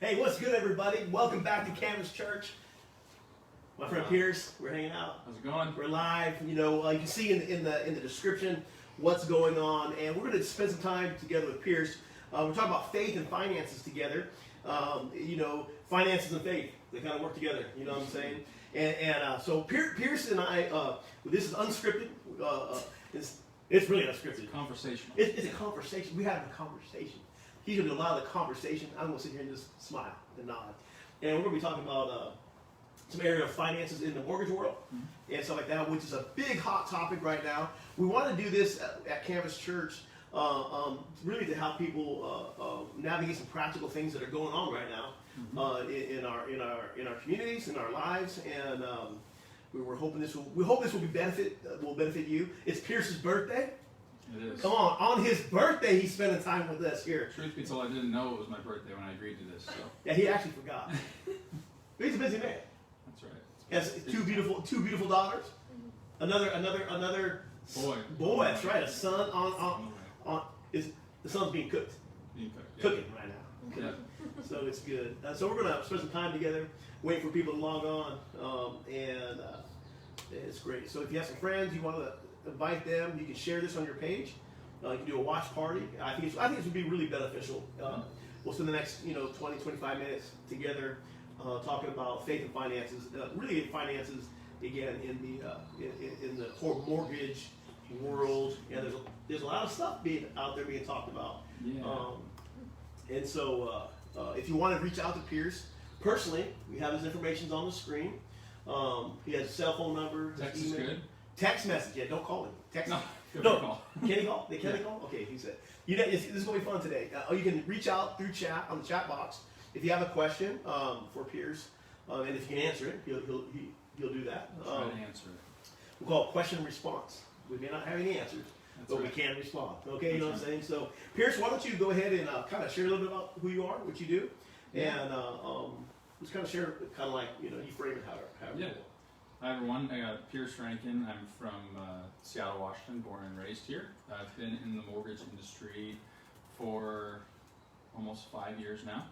Hey, what's good, everybody? Welcome back to Campus Church. My friend Pierce, we're hanging out. How's it going? We're live. You can see in the description what's going on, and we're going to spend some time together with Pierce. We're talking about faith and finances together. Finances and faith, they kind of work together. You know what I'm saying? So Pierce and I, this is unscripted. It's really unscripted. Conversational. It's a conversation. We have a conversation. He's going to do a lot of the conversation. I'm going to sit here and just smile and nod. And we're going to be talking about some area of finances in the mortgage world and stuff like that, which is a big hot topic right now. We want to do this at Campus Church really to help people navigate some practical things that are going on right now in our communities, in our lives, and we're hoping this will benefit you. It's Pierce's birthday. It is. Come on his birthday, he's spending time with us here. Truth be told, I didn't know it was my birthday when I agreed to this. So. Yeah, he actually forgot. But he's a busy man. That's right. He has two beautiful daughters. Another boy. That's right. A son on is the son's being cooked. Cooking right now. Yeah. So it's good. So we're gonna spend some time together, waiting for people to log on, and it's great. So if you have some friends, you want to invite them, you can share this on your page. You can do a watch party. I think this would be really beneficial. We'll spend the next 20, 25 minutes together talking about faith and finances. Really, finances again in the whole mortgage world. And there's a lot of stuff out there being talked about. Yeah. And so if you want to reach out to Pierce personally, we have his information on the screen. He has a cell phone number. Text is good. Text message, yeah, don't call him. Text. No, call. Can he call? Can they call? Okay, he said. This is going to be fun today. You can reach out through chat on the chat box if you have a question for Pierce, and if you can answer it, he'll do that. I'll try to answer it. We'll call it question and response. We may not have any answers, but we can respond. Okay, you know what I'm saying? So, Pierce, why don't you go ahead and kind of share a little bit about who you are, what you do, and just kind of share, kind of like you frame it however you want. Hi everyone, I got Pierce Rankin. I'm from Seattle, Washington, born and raised here. I've been in the mortgage industry for almost 5 years now.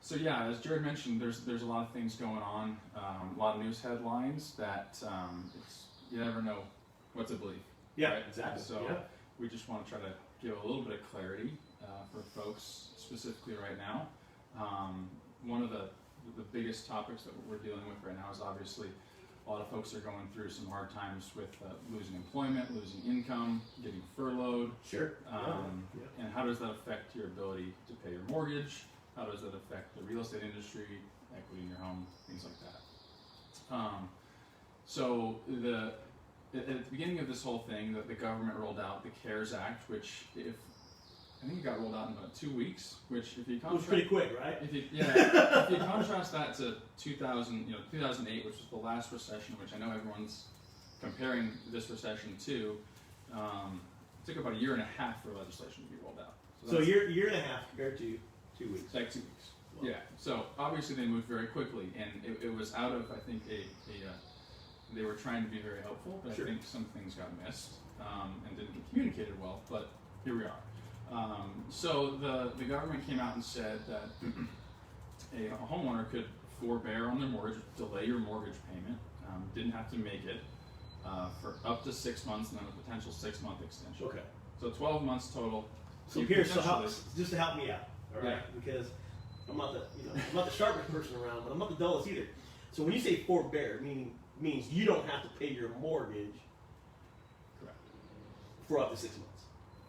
So yeah, as Jared mentioned, there's a lot of things going on, a lot of news headlines that you never know what to believe. Yeah, right? exactly. So we just want to try to give a little bit of clarity for folks, specifically right now. One of the biggest topics that we're dealing with right now is obviously a lot of folks are going through some hard times with losing employment, losing income, getting furloughed. Sure. And how does that affect your ability to pay your mortgage? How does that affect the real estate industry, equity in your home, things like that? So at the beginning of this whole thing, the government rolled out the CARES Act, which I think it got rolled out in about 2 weeks, which if you contrast, it was pretty quick, right? If you contrast that to 2008, which was the last recession, which I know everyone's comparing this recession to, it took about a year and a half for legislation to be rolled out. So a year and a half compared to 2 weeks. Like 2 weeks. Wow. Yeah. So obviously they moved very quickly, and it was out of, I think, they were trying to be very helpful, but Sure. I think some things got missed and didn't get communicated well. But here we are. So the government came out and said that a homeowner could forbear on their mortgage, delay your mortgage payment, didn't have to make it for up to 6 months, and then a potential 6-month extension. Okay. So 12 months total. So Pierce, just to help me out, all right? Yeah. Because I'm not the sharpest person around, but I'm not the dullest either. So when you say forbear, means you don't have to pay your mortgage. Correct. For up to 6 months.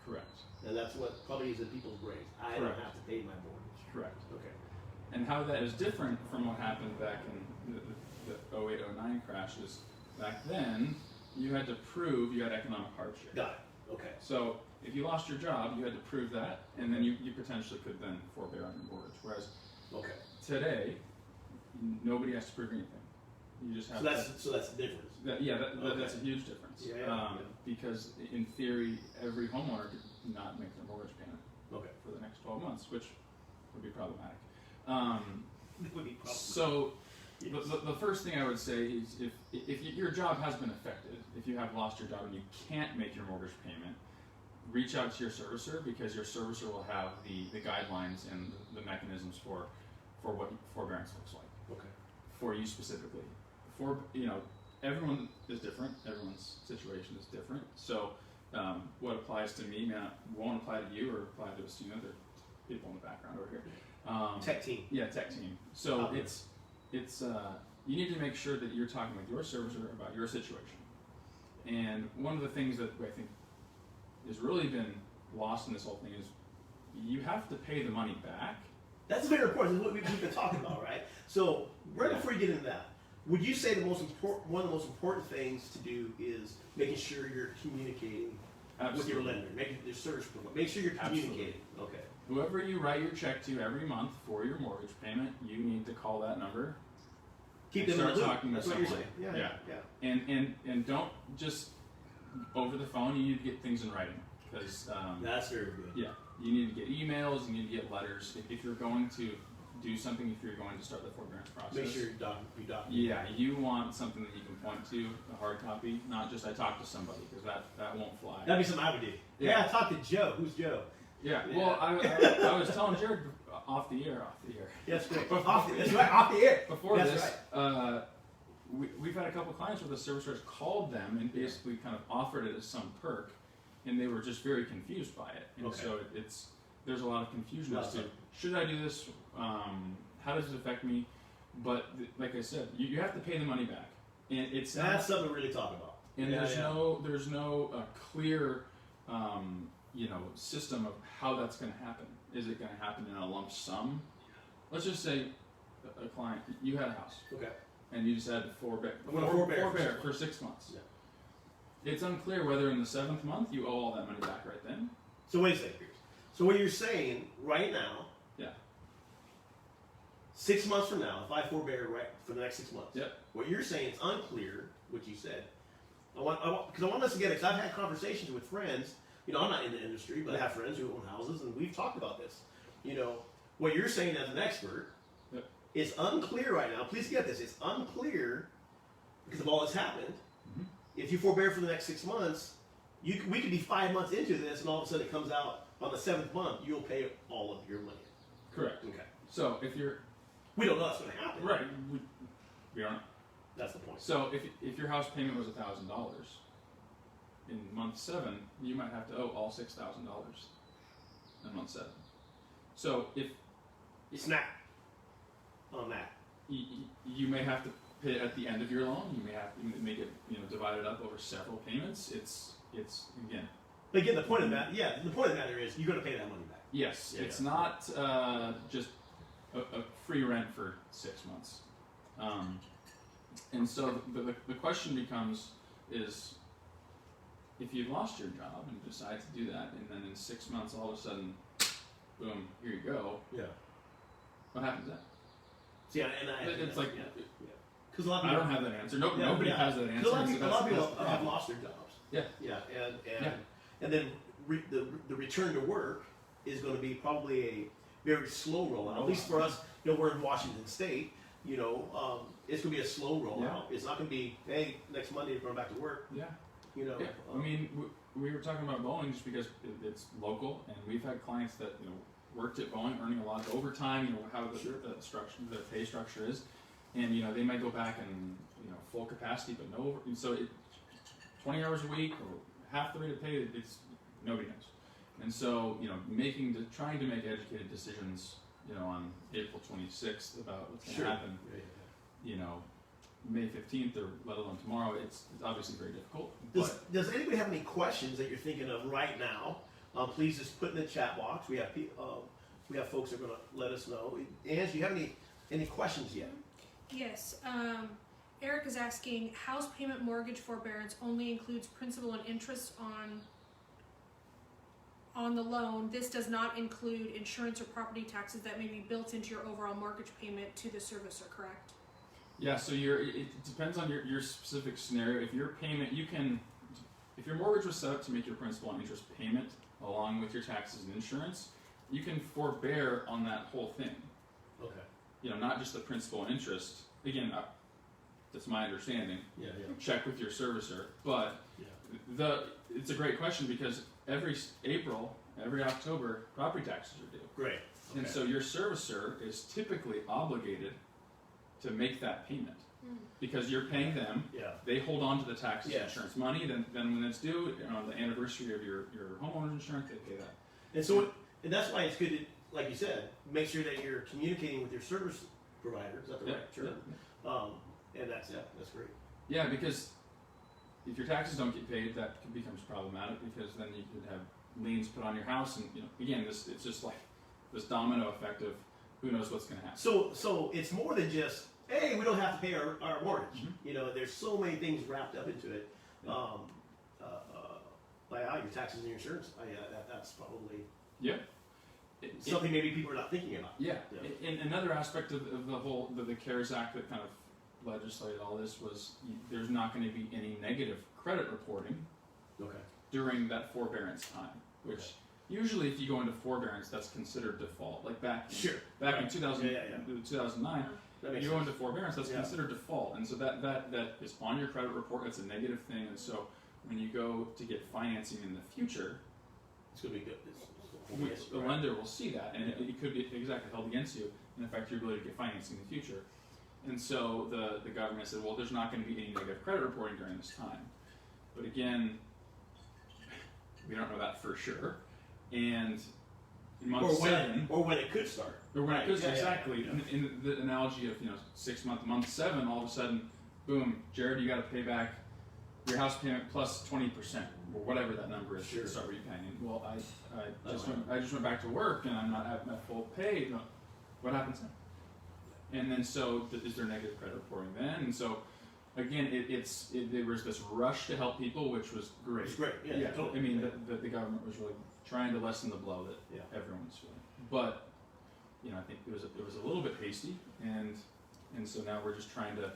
Correct. And that's what probably is in people's brains. I don't have to pay my mortgage. Correct. Okay. And how that is different from what happened back in the 08-09 crashes. Back then, you had to prove you had economic hardship. Got it. Okay. So if you lost your job, you had to prove that, and then you potentially could then forbear on your mortgage. Whereas today, nobody has to prove anything. You just have so that's the difference. That's a huge difference. Because in theory, every homeowner could not make their mortgage payment for the next 12 months, which would be problematic. So the first thing I would say is if your job has been affected, if you have lost your job and you can't make your mortgage payment, reach out to your servicer, because your servicer will have the guidelines and the mechanisms for what forbearance looks like. Okay. For you specifically. Everyone is different. Everyone's situation is different. So what applies to me won't apply to you or apply to us. There are people in the background over here. Tech team. Yeah, tech team. So it's you need to make sure that you're talking with your servicer about your situation. And one of the things that I think has really been lost in this whole thing is you have to pay the money back. That's very important. That's what we've been talking about, right? So before you get into that, would you say one of the most important things to do is making sure you're communicating with your lender, making your service provider, make sure you're communicating. Okay. Whoever you write your check to every month for your mortgage payment, you need to call that number. Keep them in the start loop. talking That's to what you're someone. saying. Yeah. And don't just over the phone. You need to get things in writing, because That's very good. yeah, you need to get emails. You need to get letters. If you're going to do something, if you're going to start the forbearance process, Make sure you document. Yeah, you want something that you can point to, a hard copy, not just I talked to somebody, because that won't fly. That'd be something I would do. Yeah, I talked to Joe. Who's Joe? Yeah. Yeah. Well, I was telling Jared off the air. Yes, great. Before- That's right, off the air. Before That's this, right. we've had a couple clients where the servicers called them and basically kind of offered it as some perk, and they were just very confused by it. And Okay. so there's a lot of confusion as to, Right. should I do this? How does it affect me? But like I said, you have to pay the money back, and it's not, That's something we really talk about. and there's no clear system of how that's going to happen. Is it going to happen in a lump sum? Let's just say a client, you had a house. Okay. And you just had to forbear for 6 months. Yeah. It's unclear whether in the 7th month you owe all that money back right then. So wait a second, Pierce. So what you're saying right now, Yeah. 6 months from now, if I forbear right for the next 6 months, Yep. what you're saying is unclear, what you said. Because I want us to get it, because I've had conversations with friends, I'm not in the industry, but I have friends who own houses, and we've talked about this. What you're saying as an expert, Yep. is unclear right now. Please get this. It's unclear because of all that's happened. Mhm. If you forbear for the next 6 months, we could be 5 months into this, and all of a sudden it comes out on the 7th month, you'll pay all of your money. Correct. Okay. So if you're We don't know that's going to happen. right, we don't. That's the point. So if your house payment was $1,000 in month 7, you might have to owe all $6,000 in month 7. So if Snap on that. you may have to pay it at the end of your loan, you may have to make it divided up over several payments. It's again. But again, the point of that, the point of the matter is you're going to pay that money back. Yes, Yeah, it's yeah. not just a free rent for 6 months. And so the question becomes is, if you've lost your job and decide to do that, and then in 6 months all of a sudden, boom, here you go, Yeah. what happens then? See, and It's like, because a lot of I people, don't have that answer. Nobody has that answer. A lot of so people, that's the have problem. lost their jobs. Yeah. Yeah, Yeah. and then the return to work is going to be probably a very slow rollout. At least for us, we're in Washington State. It's going to be a slow rollout. Yeah. It's not going to be, hey, next Monday we're going back to work. Yeah. Yeah. I mean, we were talking about Boeing just because it's local, and we've had clients that worked at Boeing, earning a lot of overtime. How the structure, the pay structure is, and they might go back and full capacity, but no. And so 20 hours a week or half the rate of pay, it's nobody knows. And so trying to make educated decisions, on April 26th about what's going to happen. May 15th, or let alone tomorrow, it's obviously very difficult. Does anybody have any questions that you're thinking of right now? Please just put in the chat box. We have folks that are going to let us know. Ange, do you have any questions yet? Yes. Eric is asking, house payment mortgage forbearance only includes principal and interest on the loan. This does not include insurance or property taxes that may be built into your overall mortgage payment to the servicer, correct? Yeah, so it depends on your specific scenario. If your payment, if your mortgage was set up to make your principal and interest payment along with your taxes and insurance, you can forbear on that whole thing. Okay. Not just the principal and interest. Again, that's my understanding. Yeah. Check with your servicer, but It's a great question because every April, every October, property taxes are due. Great. Okay. And so your servicer is typically obligated to make that payment because you're paying them. Yeah. They hold on to the taxes Yes. insurance money. Then when it's due, on the anniversary of your homeowner's insurance, they pay that. And so, and that's why it's good to, like you said, make sure that you're communicating with your service provider. Is that the right term? And that's great. Yeah, because if your taxes don't get paid, that becomes problematic because then you could have liens put on your house, and again, it's just like this domino effect of who knows what's going to happen. So it's more than just, hey, we don't have to pay our mortgage. There's so many things wrapped up into it. Like your taxes and your insurance. That's probably something maybe people are not thinking about. Yeah. And another aspect of the whole the CARES Act that kind of legislated all this was there's not going to be any negative credit reporting during that forbearance time, which usually if you go into forbearance, that's considered default. Like back in 2009, you go into forbearance, that's considered default, and so that is on your credit report. That's a negative thing, and so when you go to get financing in the future, it's going to be good. The lender will see that, and it could be exactly held against you and affect your ability to get financing in the future. And so the government said, well, there's not going to be any negative credit reporting during this time. But again, we don't know that for sure. And in month seven, or when it could start. Or when it could start, exactly. In the analogy of 6 month 7, all of a sudden, boom, Jared, you got to pay back your house payment plus 20%, or whatever that number is to start repaying. And, well, I just went back to work and I'm not at my full pay. What happens then? And then so is there negative credit reporting then? And so again, there was this rush to help people, which was great. It's great. Yeah. Totally. I mean, the government was really trying to lessen the blow that everyone's feeling. But I think it was a little bit hasty, and so now we're just trying to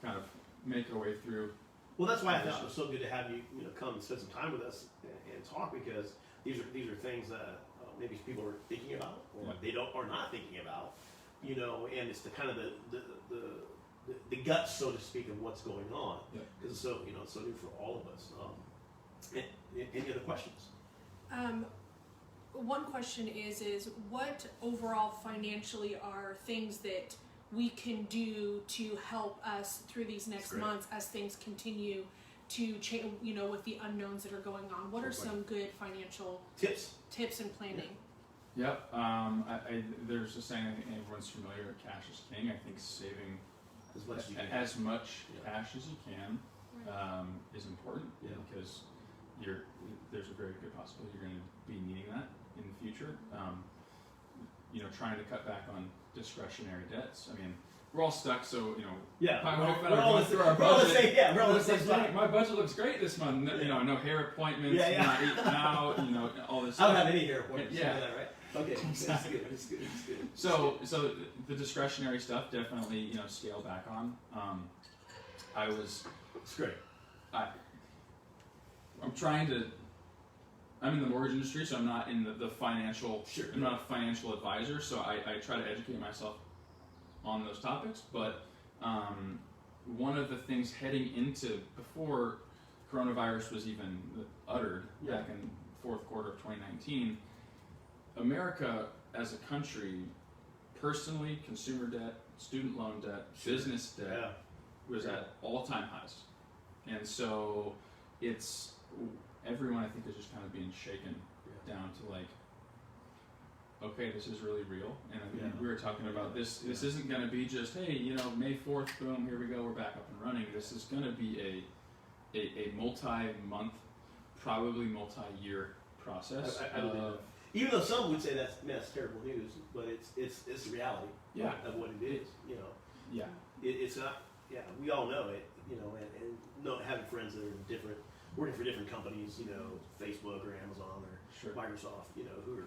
kind of make our way through. Well, that's why I thought it was so good to have you, come and spend some time with us and talk, because these are things that maybe people are thinking about, or they are not thinking about, and it's the kind of the guts, so to speak, of what's going on, because it's so it's so new for all of us. Any other questions? One question is what overall financially are things that we can do to help us through these next months as things continue to change, with the unknowns that are going on? What are some good financial tips and planning? Yep. There's a saying, I think everyone's familiar, cash is king. I think saving as much cash as you can is important, because there's a very good possibility you're going to be needing that in the future. Trying to cut back on discretionary debts. I mean, we're all stuck, so we're all the same. My budget looks great this month. No hair appointments, not eating out, all this I don't stuff. have any hair appointments. Yeah. You know that, right? Okay, Exactly. It's good. So the discretionary stuff definitely scale back on. It's great. I'm in the mortgage industry, so I'm not in the financial. I'm not a financial advisor, so I try to educate myself on those topics. But one of the things heading into before coronavirus was even uttered back in fourth quarter of 2019, America as a country, personally, consumer debt, student loan debt, business debt was at all-time highs, and so everyone I think is just kind of being shaken down to like, okay, this is really real. And I mean, we were talking about this. This isn't going to be just, hey, May 4th, boom, here we go, we're back up and running. This is going to be a multi-month, probably multi-year process. Even though some would say that's terrible news, but it's the reality of what it is. It's not. Yeah, we all know it. And having friends that are working for different companies, Facebook or Amazon or Microsoft, who are,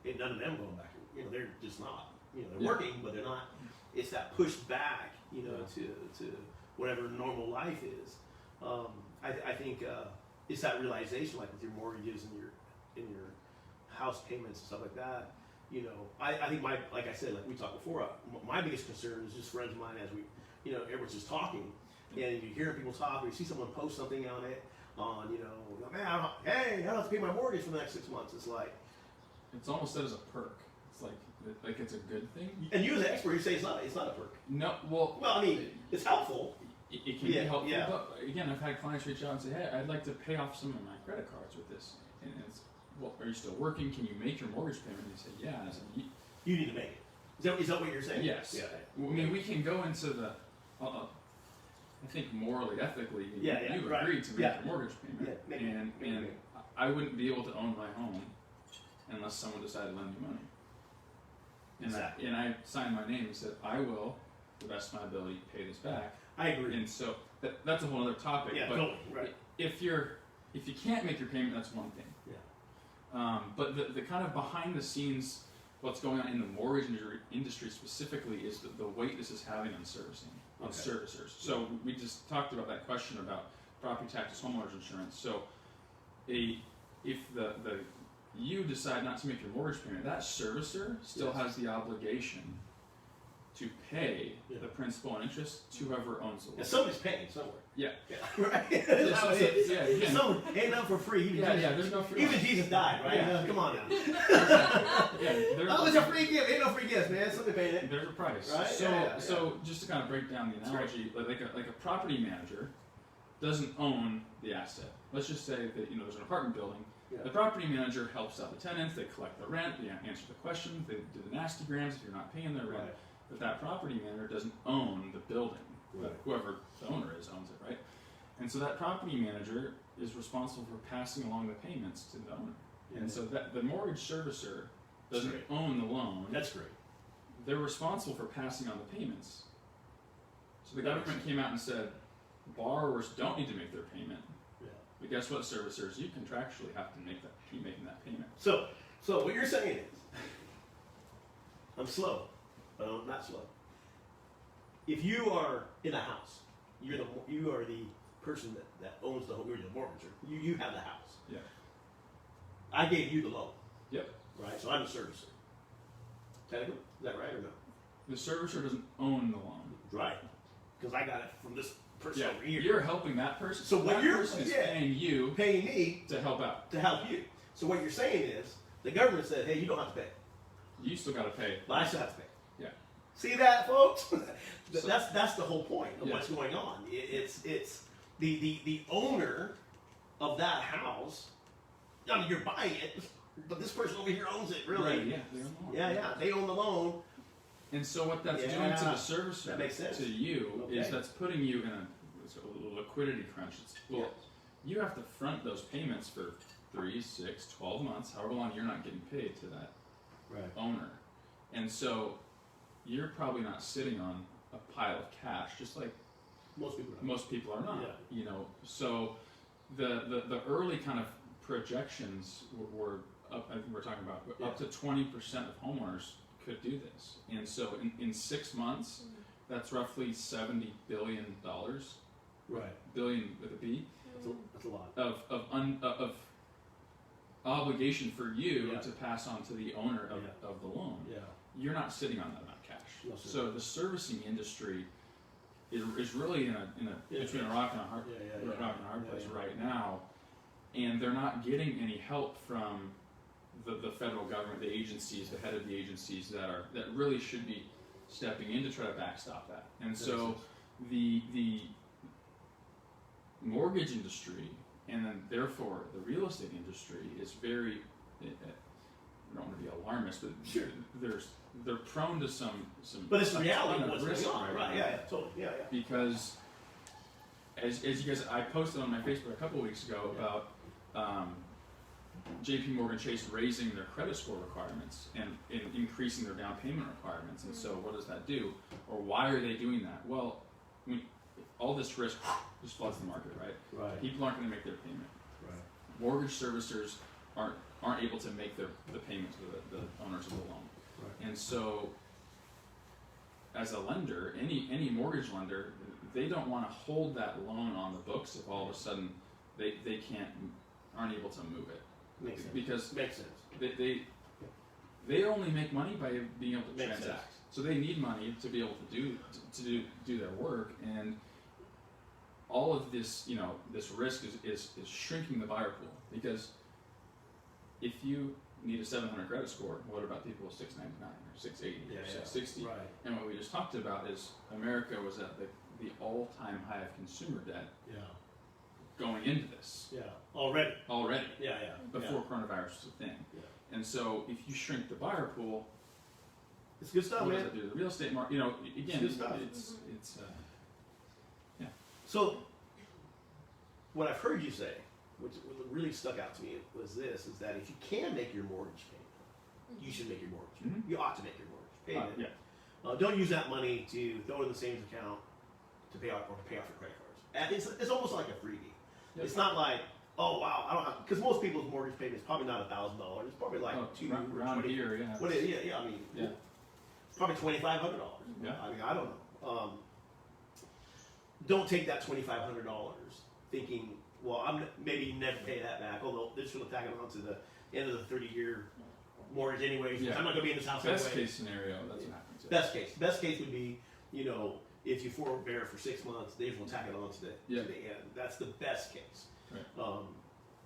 and none of them going back. They're just not. They're working, but they're not. It's that push back, to whatever normal life is. I think it's that realization, like with your mortgages and your house payments and stuff like that. I think like I said, like we talked before, my biggest concern is just friends of mine as we, everyone's just talking, and you hear people talk, or you see someone post something on it. on, you know, man, hey, I don't have to pay my mortgage for the next 6 months. It's like, It's almost said as a perk. It's like it's a good thing. and you as an expert, you say it's not a perk. No, well, Well, I mean, it's helpful. it can be helpful. Yeah. But again, I've had clients reach out and say, "Hey, I'd like to pay off some of my credit cards with this." And it's, well, are you still working? Can you make your mortgage payment? And they say, "Yeah." And I said, You need to make it. Is that what you're saying? "Yes." Yeah. I mean, we can go into the. I think morally, ethically, Yeah, you right. agreed to make Yeah. your mortgage payment, Yeah, and I wouldn't be able to own my home unless someone decided to lend me money. Exactly. And I signed my name and said, I will, to the best of my ability, pay this back. I agree. And so that's a whole other topic. Yeah, but totally. Right. if you can't make your payment, that's one thing. Yeah. But the kind of behind the scenes, what's going on in the mortgage industry specifically is the weight this is having on servicing, on Okay. servicers. So we just talked about that question about property taxes, homeowners insurance. So if you decide not to make your mortgage payment, that servicer still Yes. has the obligation to pay Yeah. the principal and interest to whoever owns the loan. And somebody's paying somewhere. Yeah. Yeah. Right. That's how it is. Yeah, again. Someone ain't nothing for free. Even Yeah, Jesus, yeah, there's no free. Even Jesus died, right? Yeah. Come on now. Yeah, Oh, it's a free gift. Ain't no free gifts, man. Somebody paying it. There's a price. Right? So, Yeah. so just to kind of break down the That's analogy, like a property manager doesn't own the asset. Let's just say that there's an apartment building. Yeah. The property manager helps out the tenants. They collect the rent. They answer the questions. They do the nasty grams if you're not paying their rent. Right. But that property manager doesn't own the building. Right. Whoever the owner is owns it, right? And so that property manager is responsible for passing along the payments to the owner. And so that the mortgage servicer doesn't Great. own the loan. That's great. They're responsible for passing on the payments. So the That government makes came out and said, borrowers don't need to make their payment. Yeah. But guess what, servicers? You contractually have to keep making that payment. So what you're saying is, I'm slow, but I'm not slow. If you are in a house, you are the person that owns the home. You're the mortgager. You have the house. Yeah. I gave you the loan. Yep. Right. So I'm the servicer. Technically, is that right or no? The servicer doesn't own the loan. Right. Because I got it from this person Yeah. over here. You're helping that person. So what that you're- person is yeah. paying you paying me to help out. to help you. So what you're saying is the government said, hey, you don't have to pay, You still got to pay. but I still have to pay. Yeah. See that, folks? So- that's the whole point of Yeah. what's going on. It's the owner of that house. I mean, you're buying it, but this person over here owns it. Really? Right, yeah. They own the loan. Yeah. They own the loan. And so what that's doing to Yeah. the servicer, That makes sense. to you, is Okay. that's putting you in a liquidity crunch. Yeah. You have to front those payments for 3, 6, 12 months, however long you're not getting paid to that Right. owner. And so you're probably not sitting on a pile of cash, just like Most people are. not. Yeah. So the early kind of projections were up, I think we're talking about up to 20% of homeowners could do this. And so in 6 months, that's roughly $70 billion, Right. billion with a B, That's a lot. of obligation for you Yeah. to pass on to the owner of the loan. Yeah. You're not sitting on that amount of cash. No, sir. So the servicing industry is really in a between a rock and a hard, rock and a hard place right now, and they're not getting any help from the federal government, the agencies, the head of the agencies that really should be stepping in to try to backstop that. And so the mortgage industry, and then therefore the real estate industry, is very, I don't want to be alarmist, but Sure. they're prone to some But it's a reality ton of of what's risk going on. Right. now. Yeah. Totally. Yeah. Because as you guys, I posted on my Facebook a couple of weeks ago about JP Morgan Chase raising their credit score requirements and increasing their down payment requirements. And so what does that do? Or why are they doing that? Well, all this risk just floods the market, right? Right. People aren't going to make their payment. Right. Mortgage servicers aren't able to make the payment to the owners of the loan. Right. And so as a lender, any mortgage lender, they don't want to hold that loan on the books if all of a sudden they aren't able to move it. Makes sense. Because Makes sense. they only make money by being able to Makes transact. sense. So they need money to be able to do their work, and all of this, this risk is shrinking the buyer pool, because if you need a 700 credit score, what about people with 699 or 680 or 660? Right. And what we just talked about is America was at the all-time high of consumer debt Yeah. going into this. Yeah. Already. Yeah. Yeah. Before coronavirus was a thing. Yeah. And so if you shrink the buyer pool, It's good stuff, what man. does that do to the real estate market? Again, good stuff. it's So, what I've heard you say, which really stuck out to me, was this: is that if you can make your mortgage payment, you should make your mortgage payment. You ought to make your mortgage payment. Don't use that money to throw it in the savings account to pay off your credit cards. It's almost like a freebie. Yep. It's not like, oh wow, I don't have, because most people's mortgage payment is probably not $1,000. It's probably like around 20 here, yeah. What is it? Yeah, I mean, probably $2,500. Yeah. I mean, I don't know. Don't take that $2,500 thinking, well, maybe never pay that back. Although they're just going to tack it on to the end of the 30-year mortgage anyways. Yeah. I'm not going to be in this house Best anyway. case scenario, that's what happens. Best case would be, if you forbear for 6 months, they just will tack it on to the end. That's the best case. Right.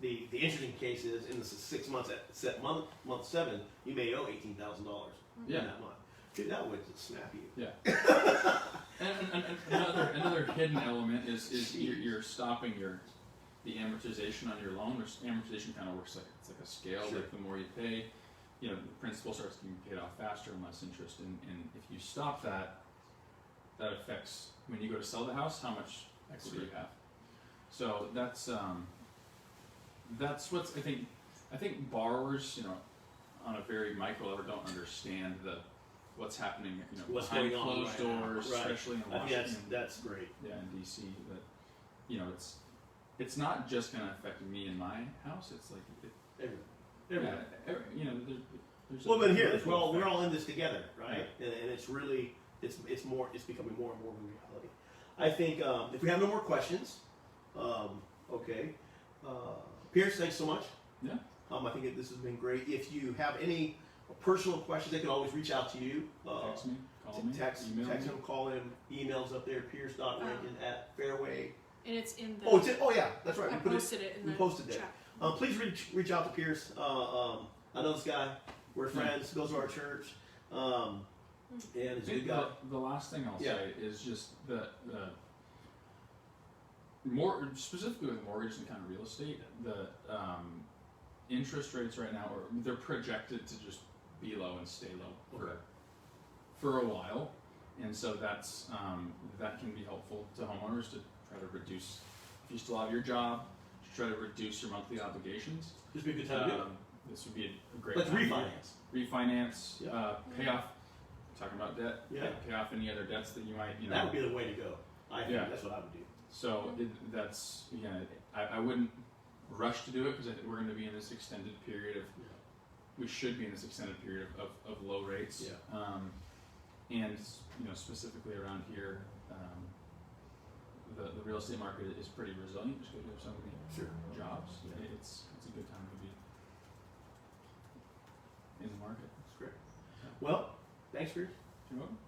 The interesting case is in the 6 months at month 7, you may owe $18,000 in that month. Dude, that would just snap you. Yeah. and another hidden element is you're stopping the amortization on your loan. Amortization kind of works like it's like a scale. Sure. Like the more you pay, the principal starts getting paid off faster and less interest. And if you stop that affects when you go to sell the house how much equity you have. So that's what's I think borrowers on a very micro level don't understand what's happening What's behind going on closed right now. doors, Right. especially in I Washington. think that's great. Yeah, in DC, that it's not just going to affect me and my house. It's like Everyone. there's Well, but here, ripple we're effect. all in this together, right? And it's really, it's becoming more and more of a reality. I think if we have no more questions, okay. Pierce, thanks so much. Yeah. I think this has been great. If you have any personal questions, they can always reach out to you. Text me, call me, Text email me. him, call him. Emails up there, pierce.rankin@fairway. And it's in the. Oh yeah, that's right. I posted it in we the posted chat. that. Please reach out to Pierce. I know this guy. We're friends. Goes to our church. And it's a good guy. The last thing I'll say is just the more specifically with mortgage and kind of real estate, the interest rates right now they're projected to just be low and stay low for a while, and so that's that can be helpful to homeowners to try to reduce, if you still have your job, to try to reduce your monthly obligations. This would be a good time to do it. This would be a great Let's time refinance. pay off. Talking about debt, Yeah. pay off any other debts that you might, That would be the way to go. I think that's what I would do. So that's I wouldn't rush to do it because I think we're going to be in this extended period of. We should be in this extended period of low rates. And specifically around here, the real estate market is pretty resilient just because we have so many jobs. It's a good time to be in the market. That's great. Well, thanks, Pierce. You're welcome.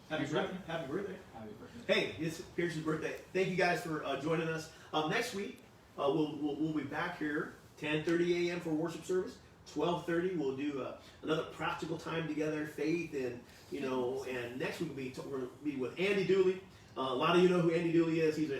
Happy birthday. Happy birthday. Happy birthday. Hey, it's Pierce's birthday. Thank you guys for joining us. Next week, we'll be back here 10:30 a.m. for worship service. 12:30 we'll do another practical time together, faith, and and next week we're going to be with Andy Dooley. A lot of you know who Andy Dooley is. He's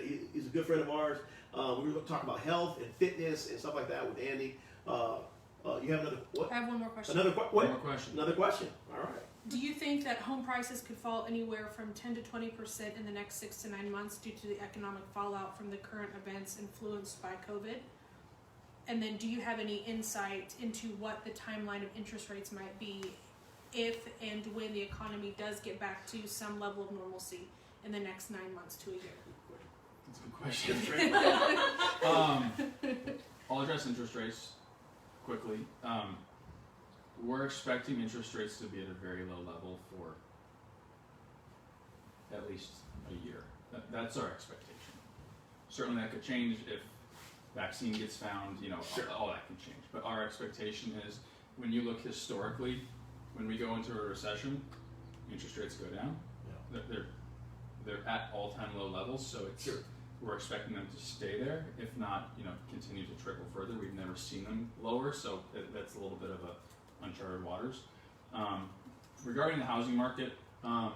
a good friend of ours. We're going to talk about health and fitness and stuff like that with Andy. You have another what? I have one more question. One more question. Another question. All right. Do you think that home prices could fall anywhere from 10 to 20% in the next 6 to 9 months due to the economic fallout from the current events influenced by COVID? And then do you have any insight into what the timeline of interest rates might be if and when the economy does get back to some level of normalcy in the next 9 months to a year? That's a good question. I'll address interest rates quickly. We're expecting interest rates to be at a very low level for at least a year. That's our expectation. Certainly that could change if vaccine gets found, all that can change. But our expectation is when you look historically, when we go into a recession, interest rates go down. They're at all-time low levels, so we're expecting them to stay there, if not, continue to trickle further. We've never seen them lower, so that's a little bit of a uncharted waters. Regarding the housing market, I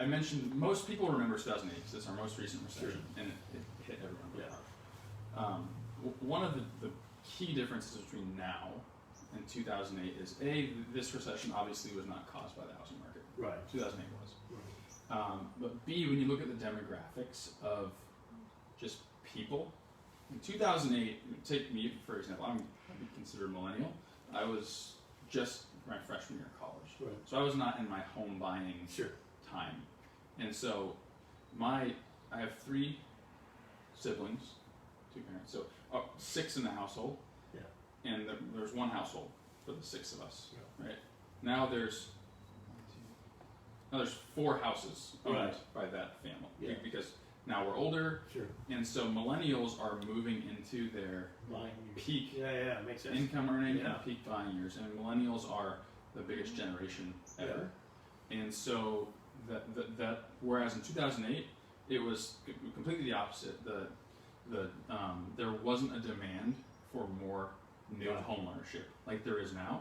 mentioned most people remember 2008 because it's our most recent recession, and it hit everyone really hard. One of the key differences between now and 2008 is this recession obviously was not caused by the housing market. Right. 2008 was. Right. But B, when you look at the demographics of just people, in 2008, take me for example, I'd be considered millennial. I was just my freshman year of college. Right. So I was not in my home buying time. And so I have 3 siblings, 2 parents, so 6 in the household. Yeah. And there's 1 household for the 6 of us, right? Now there's 4 houses owned by that family because now we're older, and so millennials are moving into their peak makes sense. income earning and peak buying years, and millennials are the biggest generation ever. And so that whereas in 2008 it was completely the opposite. There wasn't a demand for more new home ownership like there is now,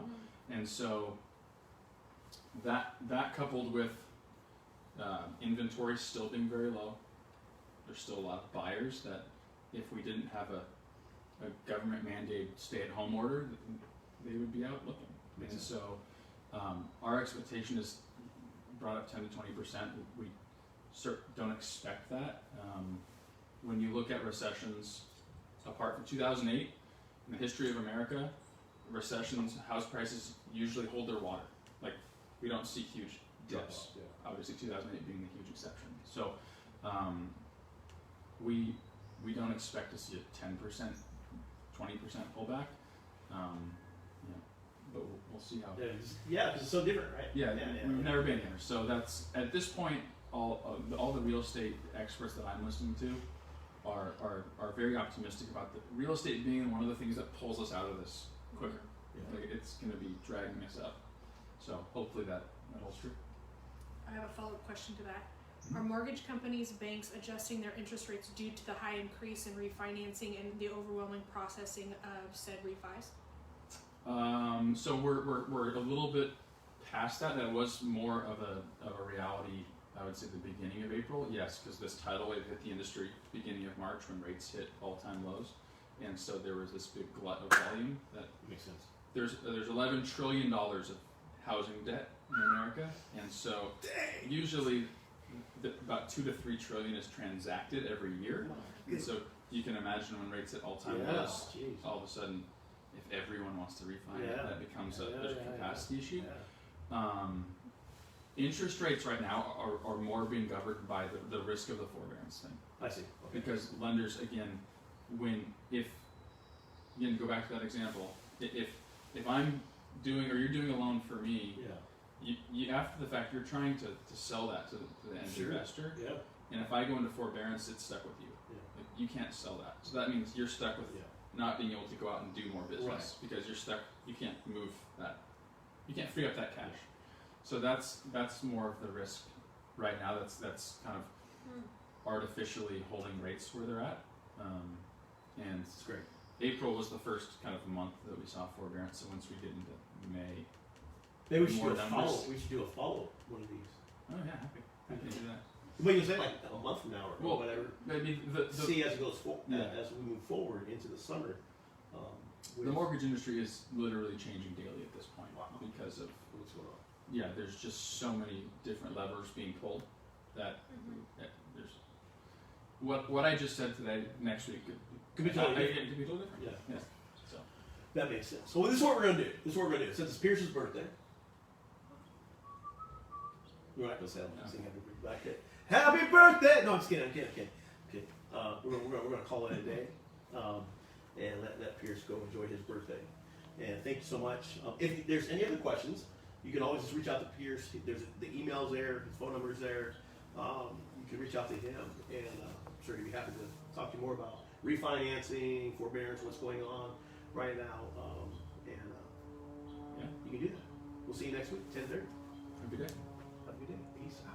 and so that coupled with inventory still being very low. There's still a lot of buyers that if we didn't have a government mandated stay-at-home order, they would be out looking. And so our expectation is brought up 10 to 20%. We don't expect that. When you look at recessions, apart from 2008, in the history of America, recessions, house prices usually hold their water. Like, we don't see huge dips. Obviously 2008 being the huge exception. So we don't expect to see a 10%, 20% pullback. But we'll see how. Yeah, because it's so different, right? Yeah, we've never been here. So that's, at this point, all the real estate experts that I'm listening to are very optimistic about the real estate being one of the things that pulls us out of this quicker. Like, it's going to be dragging us up. So hopefully that holds true. I have a follow-up question to that. Are mortgage companies, banks adjusting their interest rates due to the high increase in refinancing and the overwhelming processing of said refis? So we're a little bit past that. That was more of a reality, I would say, the beginning of April. Yes, because this tidal wave hit the industry beginning of March when rates hit all-time lows, and so there was this big glut of volume. That makes sense. There's $11 trillion of housing debt in America, and so usually about 2 to 3 trillion is transacted every year. And so you can imagine when rates hit all-time lows, all of a sudden, if everyone wants to refinance, that becomes there's a capacity issue. Interest rates right now are more being governed by the risk of the forbearance thing. I see. Okay. Because lenders, again, go back to that example, if I'm doing, or you're doing a loan for me, you after the fact, you're trying to sell that to the end investor. Yeah. And if I go into forbearance, it's stuck with you. Yeah. Like, you can't sell that. So that means you're stuck with not being able to go out and do more business because you're stuck. You can't move that. You can't free up that cash. So that's more of the risk right now. That's kind of artificially holding rates where they're at. And it's great. April was the first kind of month that we saw forbearance. So once we get into May, maybe we should do a follow. We should do a follow one of these. Oh yeah, happy to do that. But you say like a month from now or whatever. Maybe see as it goes as we move forward into the summer. The mortgage industry is literally changing daily at this point because of what's going on. Yeah, there's just so many different levers being pulled that there's what I just said today. Next week could be totally different. Could be totally different. Yeah. So that makes sense. So this is what we're gonna do. Since it's Pierce's birthday, we're not gonna say sing happy birthday. Happy birthday! No, I'm just kidding. I'm kidding. We're gonna call it a day, and let Pierce go enjoy his birthday. And thank you so much. If there's any other questions, you can always just reach out to Pierce. There's the email's there, his phone number's there. You can reach out to him, and I'm sure he'd be happy to talk to you more about refinancing, forbearance, what's going on right now, you can do that. We'll see you next week, 10:30. Have a good day. Have a good day. Peace out.